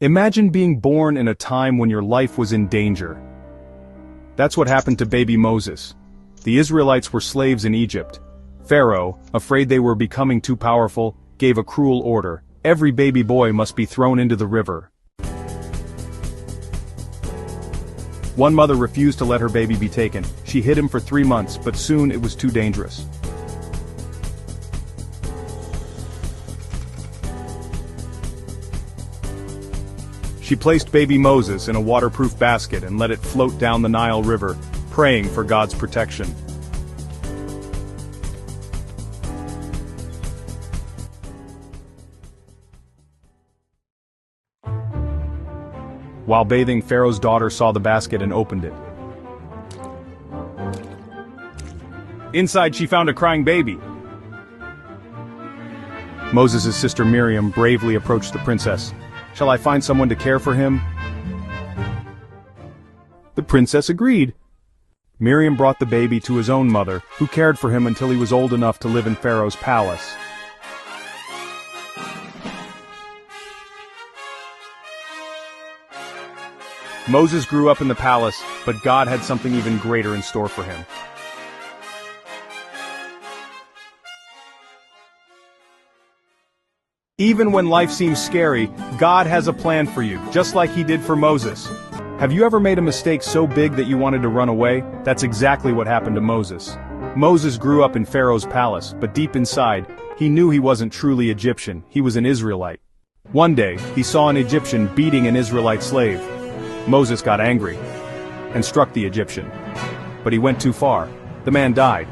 Imagine being born in a time when your life was in danger. That's what happened to baby Moses. The Israelites were slaves in Egypt. Pharaoh, afraid they were becoming too powerful, gave a cruel order. Every baby boy must be thrown into the river. One mother refused to let her baby be taken. She hid him for 3 months, but soon it was too dangerous. She placed baby Moses in a waterproof basket and let it float down the Nile River, praying for God's protection. While bathing, Pharaoh's daughter saw the basket and opened it. Inside, she found a crying baby. Moses' sister Miriam bravely approached the princess. "Shall I find someone to care for him?" The princess agreed. Miriam brought the baby to his own mother, who cared for him until he was old enough to live in Pharaoh's palace. Moses grew up in the palace, but God had something even greater in store for him. Even when life seems scary, God has a plan for you, just like He did for Moses. Have you ever made a mistake so big that you wanted to run away? That's exactly what happened to Moses. Moses grew up in Pharaoh's palace, but deep inside, he knew he wasn't truly Egyptian, he was an Israelite. One day, he saw an Egyptian beating an Israelite slave. Moses got angry and struck the Egyptian. But he went too far. The man died.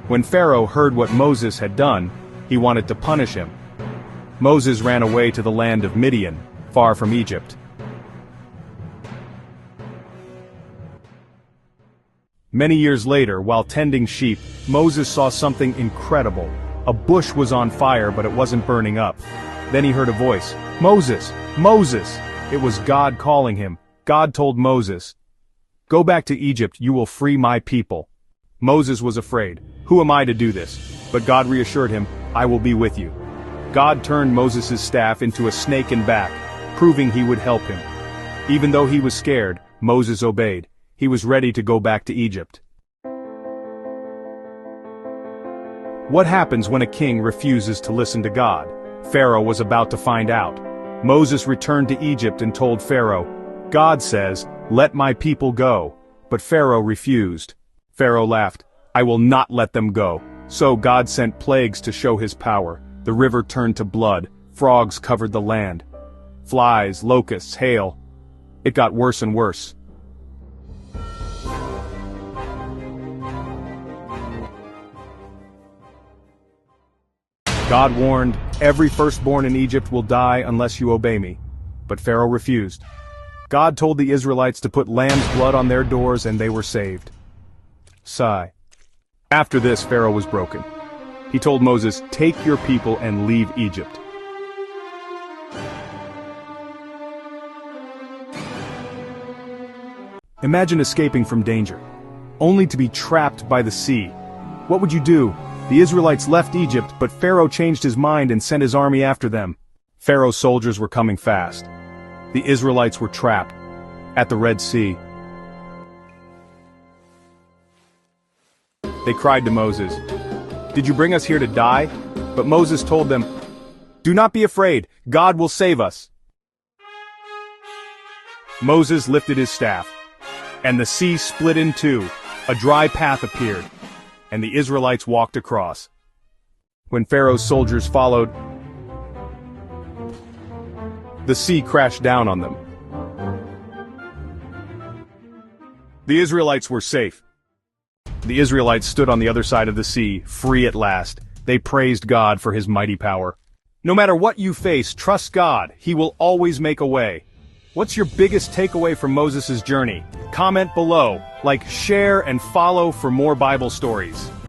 When Pharaoh heard what Moses had done, he wanted to punish him. Moses ran away to the land of Midian, far from Egypt. Many years later, while tending sheep, Moses saw something incredible. A bush was on fire, but it wasn't burning up. Then he heard a voice, "Moses! Moses!" It was God calling him. God told Moses, "Go back to Egypt, you will free my people." Moses was afraid. "Who am I to do this?" But God reassured him, "I will be with you." God turned Moses' staff into a snake and back, proving He would help him. Even though he was scared, Moses obeyed. He was ready to go back to Egypt. What happens when a king refuses to listen to God? Pharaoh was about to find out. Moses returned to Egypt and told Pharaoh, "God says, 'Let my people go.'" But Pharaoh refused. Pharaoh laughed, "I will not let them go." So God sent plagues to show His power. The river turned to blood, frogs covered the land. Flies, locusts, hail. It got worse and worse. God warned, "Every firstborn in Egypt will die unless you obey me." But Pharaoh refused. God told the Israelites to put lamb's blood on their doors and they were saved. Sigh. After this, Pharaoh was broken. He told Moses, "Take your people and leave Egypt." Imagine escaping from danger, only to be trapped by the sea. What would you do? The Israelites left Egypt, but Pharaoh changed his mind and sent his army after them. Pharaoh's soldiers were coming fast. The Israelites were trapped at the Red Sea. They cried to Moses, "Did you bring us here to die?" But Moses told them, "Do not be afraid, God will save us." Moses lifted his staff, and the sea split in two. A dry path appeared, and the Israelites walked across. When Pharaoh's soldiers followed, the sea crashed down on them. The Israelites were safe. The Israelites stood on the other side of the sea, free at last. They praised God for His mighty power. No matter what you face, trust God. He will always make a way. What's your biggest takeaway from Moses' journey? Comment below, like, share, and follow for more Bible stories.